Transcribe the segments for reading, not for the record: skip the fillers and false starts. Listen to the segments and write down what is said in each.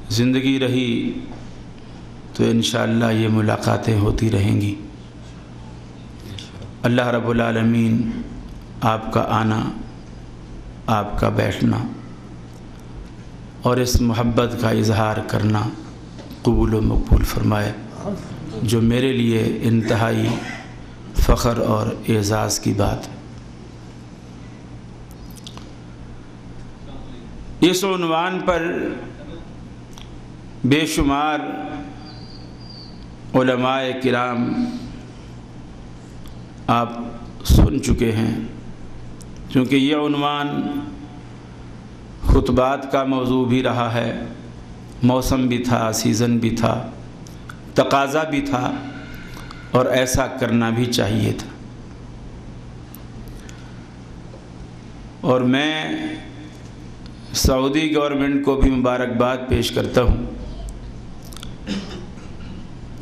زندگی رہی تو انشاءاللہ یہ ملاقاتیں ہوتی رہیں گی۔ اللہ رب العالمین آپ کا آنا، آپ کا بیٹھنا اور اس محبت کا اظہار کرنا قبول و مقبول فرمائے، جو میرے لیے انتہائی فخر اور اعزاز کی بات ہے۔ اس عنوان پر بے شمار علماء کرام آپ سن چکے ہیں، کیونکہ یہ عنوان خطبات کا موضوع بھی رہا ہے، موسم بھی تھا، سیزن بھی تھا، تقاضا بھی تھا، اور ایسا کرنا بھی چاہیے تھا۔ اور میں سعودی گورنمنٹ کو بھی مبارکباد پیش کرتا ہوں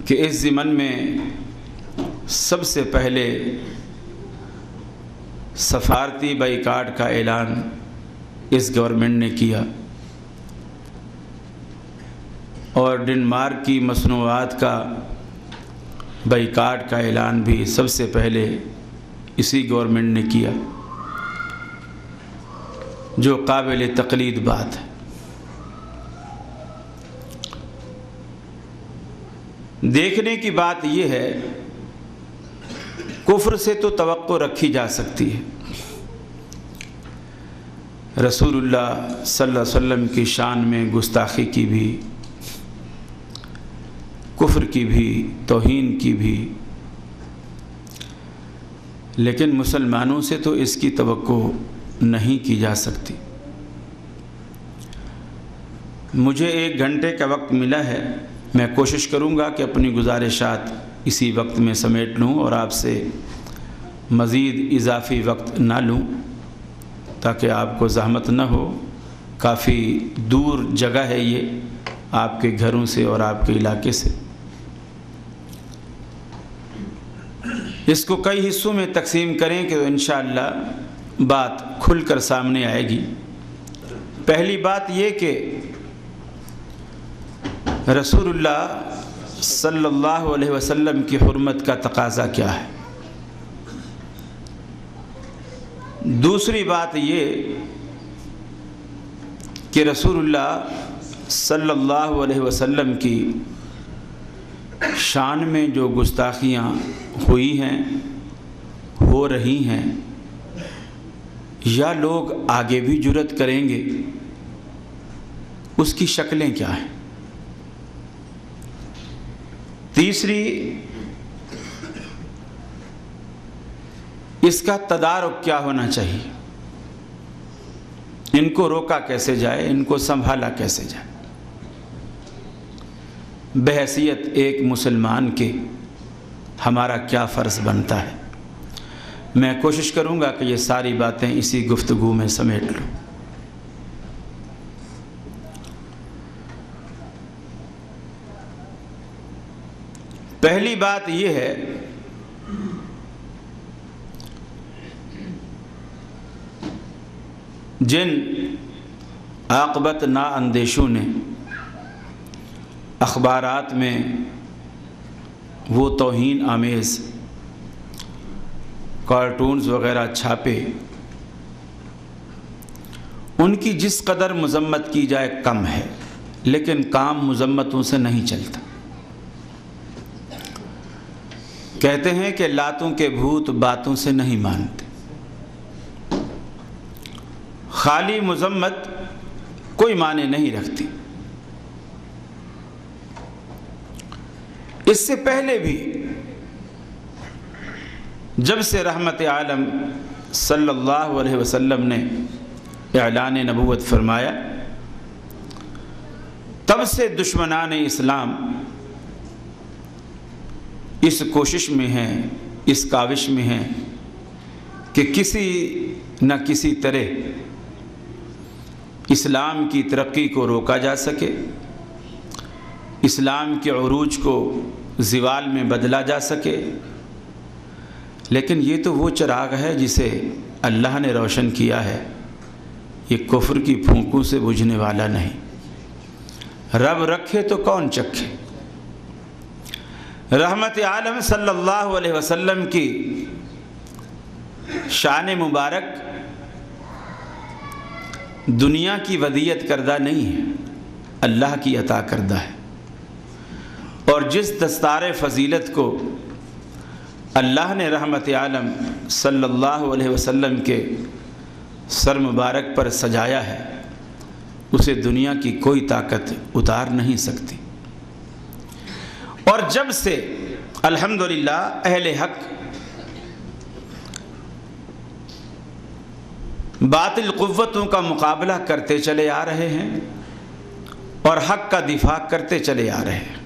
کہ اس ضمن میں سب سے پہلے سفارتی بائیکاٹ کا اعلان اس گورنمنٹ نے کیا، اور ڈنمارک کی مصنوعات کا بائیکاٹ کا اعلان بھی سب سے پہلے اسی گورنمنٹ نے کیا، جو قابل تقلید بات ہے۔ دیکھنے کی بات یہ ہے، کفر سے تو توقع رکھی جا سکتی ہے، رسول اللہ صلی اللہ علیہ وسلم کی شان میں گستاخی کی بھی، کفر کی بھی، توہین کی بھی، لیکن مسلمانوں سے تو اس کی توقع نہیں کی جا سکتی۔ مجھے 1 گھنٹے کا وقت ملا ہے، میں کوشش کروں گا کہ اپنی گزارشات اسی وقت میں سمیٹ لوں اور آپ سے مزید اضافی وقت نہ لوں، تاکہ آپ کو زحمت نہ ہو۔ کافی دور جگہ ہے یہ آپ کے گھروں سے اور آپ کے علاقے سے۔ اس کو کئی حصوں میں تقسیم کریں کہ انشاءاللہ بات کھل کر سامنے آئے گی۔ پہلی بات یہ کہ رسول اللہ صلی اللہ علیہ وسلم کی حرمت کا تقاضا کیا ہے۔ دوسری بات یہ کہ رسول اللہ صلی اللہ علیہ وسلم کی شان میں جو گستاخیاں ہوئی ہیں، ہو رہی ہیں، یا لوگ آگے بھی جرأت کریں گے، اس کی شکلیں کیا ہیں۔ تیسری، اس کا تدارک کیا ہونا چاہیے، ان کو روکا کیسے جائے، ان کو سنبھالا کیسے جائے۔ بحیثیت ایک مسلمان کے ہمارا کیا فرض بنتا ہے۔ میں کوشش کروں گا کہ یہ ساری باتیں اسی گفتگو میں سمیٹ لوں۔ پہلی بات یہ ہے جن عاقبت نا اندیشوں نے اخبارات میں وہ توہین آمیز کارٹونز وغیرہ چھاپے، ان کی جس قدر مذمت کی جائے کم ہے، لیکن کام مذمتوں سے نہیں چلتا۔ کہتے ہیں کہ لاتوں کے بھوت باتوں سے نہیں مانتے۔ خالی مذمت کوئی معنی نہیں رکھتی۔ اس سے پہلے بھی جب سے رحمت عالم صلی اللہ علیہ وسلم نے اعلان نبوت فرمایا، تب سے دشمنان اسلام اس کوشش میں ہیں، اس کاوش میں ہیں کہ کسی نہ کسی طرح اسلام کی ترقی کو روکا جا سکے، اسلام کے عروج کو زوال میں بدلا جا سکے۔ لیکن یہ تو وہ چراغ ہے جسے اللہ نے روشن کیا ہے، یہ کفر کی پھونکوں سے بجھنے والا نہیں۔ رب رکھے تو کون چکھے۔ رحمت عالم صلی اللہ علیہ وسلم کی شان مبارک دنیا کی ودیعت کردہ نہیں ہے، اللہ کی عطا کردہ ہے، اور جس دستار فضیلت کو اللہ نے رحمت عالم صلی اللہ علیہ وسلم کے سر مبارک پر سجایا ہے، اسے دنیا کی کوئی طاقت اتار نہیں سکتی۔ اور جب سے الحمدللہ اہل حق باطل قوتوں کا مقابلہ کرتے چلے آ رہے ہیں اور حق کا دفاع کرتے چلے آ رہے ہیں،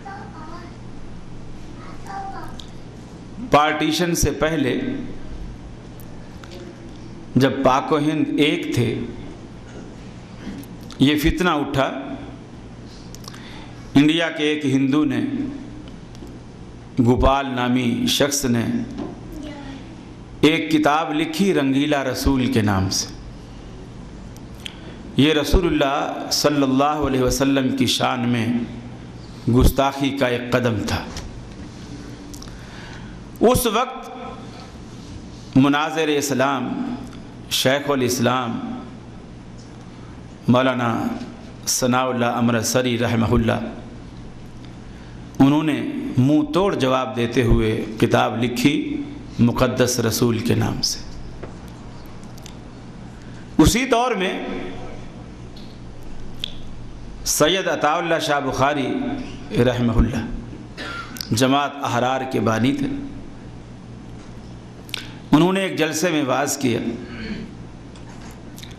پارٹیشن سے پہلے جب پاک و ہند ایک تھے، یہ فتنہ اٹھا، انڈیا کے ایک ہندو نے، گوپال نامی شخص نے ایک کتاب لکھی رنگیلا رسول کے نام سے۔ یہ رسول اللہ صلی اللہ علیہ وسلم کی شان میں گستاخی کا ایک قدم تھا۔ اس وقت مناظر اسلام شیخ الاسلام مولانا ثناء اللہ امرتسری رحمہ اللہ، انہوں نے منہ توڑ جواب دیتے ہوئے کتاب لکھی مقدس رسول کے نام سے۔ اسی دور میں سید عطا اللہ شاہ بخاری رحمہ اللہ جماعت احرار کے بانی تھے، انہوں نے ایک جلسے میں واعظ کیا۔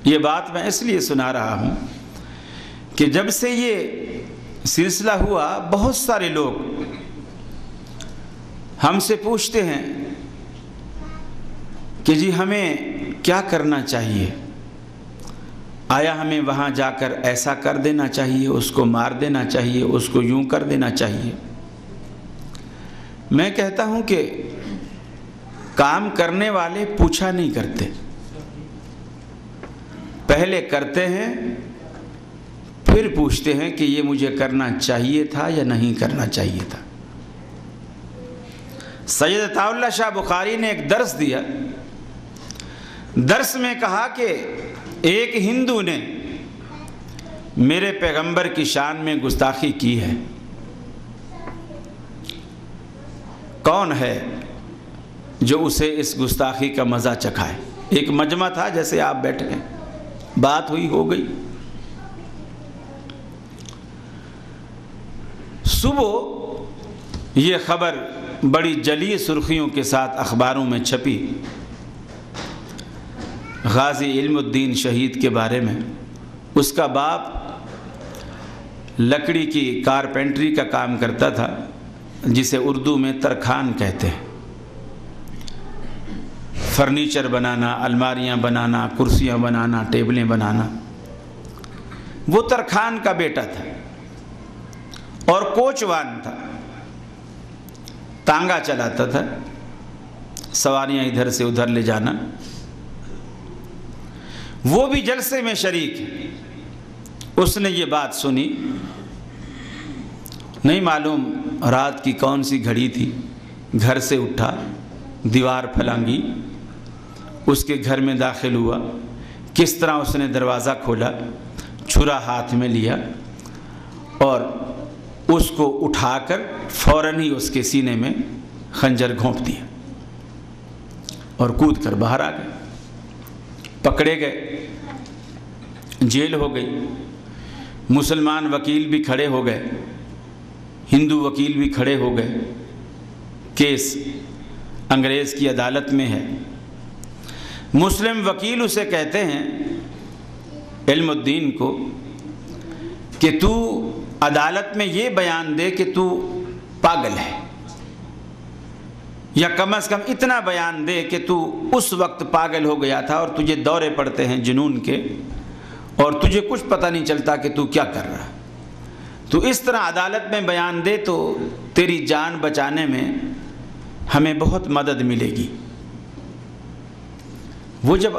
یہ بات میں اس لیے سنا رہا ہوں کہ جب سے یہ سلسلہ ہوا، بہت سارے لوگ ہم سے پوچھتے ہیں کہ جی ہمیں کیا کرنا چاہیے، آیا ہمیں وہاں جا کر ایسا کر دینا چاہیے، اس کو مار دینا چاہیے، اس کو یوں کر دینا چاہیے؟ میں کہتا ہوں کہ کام کرنے والے پوچھا نہیں کرتے، پہلے کرتے ہیں پھر پوچھتے ہیں کہ یہ مجھے کرنا چاہیے تھا یا نہیں کرنا چاہیے تھا۔ سید عطا اللہ شاہ بخاری نے ایک درس دیا، درس میں کہا کہ ایک ہندو نے میرے پیغمبر کی شان میں گستاخی کی ہے، کون ہے جو اسے اس گستاخی کا مزہ چکھائے؟ ایک مجمع تھا، جیسے آپ بیٹھے ہیں، بات ہوئی، ہو گئی۔ صبح یہ خبر بڑی جلی سرخیوں کے ساتھ اخباروں میں چھپی، غازی علم الدین شہید کے بارے میں۔ اس کا باپ لکڑی کی کارپینٹری کا کام کرتا تھا، جسے اردو میں ترکھان کہتے ہیں، فرنیچر بنانا، الماریاں بنانا، کرسیاں بنانا، ٹیبلیں بنانا۔ وہ ترکھان کا بیٹا تھا اور کوچوان تھا، تانگا چلاتا تھا، سواریاں ادھر سے ادھر لے جانا۔ وہ بھی جلسے میں شریک ہے، اس نے یہ بات سنی، نہیں معلوم رات کی کون سی گھڑی تھی، گھر سے اٹھا، دیوار پھلانگی، اس کے گھر میں داخل ہوا، کس طرح اس نے دروازہ کھولا، چھرا ہاتھ میں لیا اور اس کو اٹھا کر فوراً ہی اس کے سینے میں خنجر گھونپ دیا اور کود کر باہر آ گئے۔ پکڑے گئے، جیل ہو گئی، مسلمان وکیل بھی کھڑے ہو گئے، ہندو وکیل بھی کھڑے ہو گئے، کیس انگریز کی عدالت میں ہے۔ مسلم وکیل اسے کہتے ہیں علم الدین کو کہ تو عدالت میں یہ بیان دے کہ تو پاگل ہے، یا کم از کم اتنا بیان دے کہ تو اس وقت پاگل ہو گیا تھا اور تجھے دورے پڑتے ہیں جنون کے، اور تجھے کچھ پتہ نہیں چلتا کہ تو کیا کر رہا ہے۔ تو اس طرح عدالت میں بیان دے تو تیری جان بچانے میں ہمیں بہت مدد ملے گی۔ وہ جب